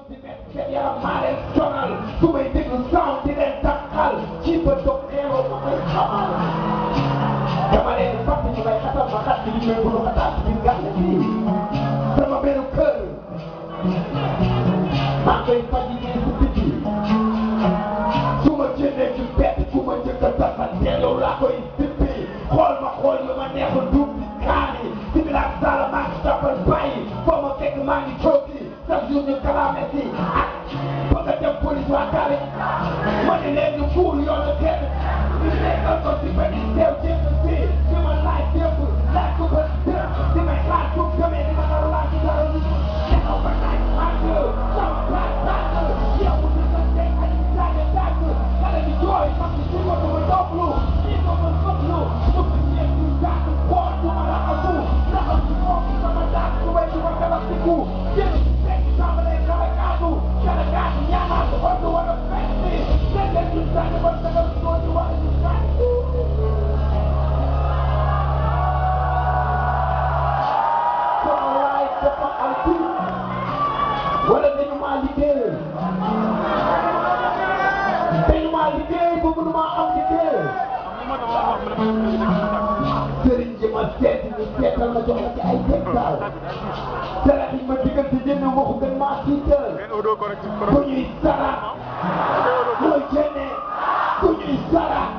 di met seen yaram maa leen sonal su may déglu sound di leen takkal ci ba doog neeroo ma may xamal dama leen di fàtte ñu may xatal ma xat bi ñu may bulu xataat ci biir gàlle bi sama benn kër maa koy fatigué si biti su ma jëndee ci bett ku ma njëkk a tasal delloo laa koy dippi xool ma xool yu ma neexul duub bi kaani si bilaak sala maa ngi toppal bàyyi foo ma fekk maa ngi cooki chaque jour ñu kalaame si ak bëgg a dem police waa kaale ma ne leen ñu fuul yoonu kenn ñu nekkal ko si benn teew jéem si di ma laaj démb laaj ko ba dërëm di may xaar suuf demee di ma nar a laaj ci dara lu nexaw ba naaj màgg sama plaat tàgg yow mu dëgg tey ay tàgg tàgg xale bi jooy mag bi ci ko ma dopplu ñii ko ma sopplu mu ko ñeent ñu tàgg xool du ma raxasu raxal ci moom sama tàgg su bay du ma galab ci ku jël fekk tàmbalee kala kaatu ñaamaat ko du war a fekk si leen ñu tàgg ba sagal soo di wax ñu tàgg sama waay dafa am tuut wala dañu maa liggéey ba mënuma am liggéey sëriñ ji ma seet ñu seetal ma jox la ci ay tegtal sarax yi ma digal si jënd waxu gën maa tiital ku ñuy sarax mooy jënd ku ñuy sarax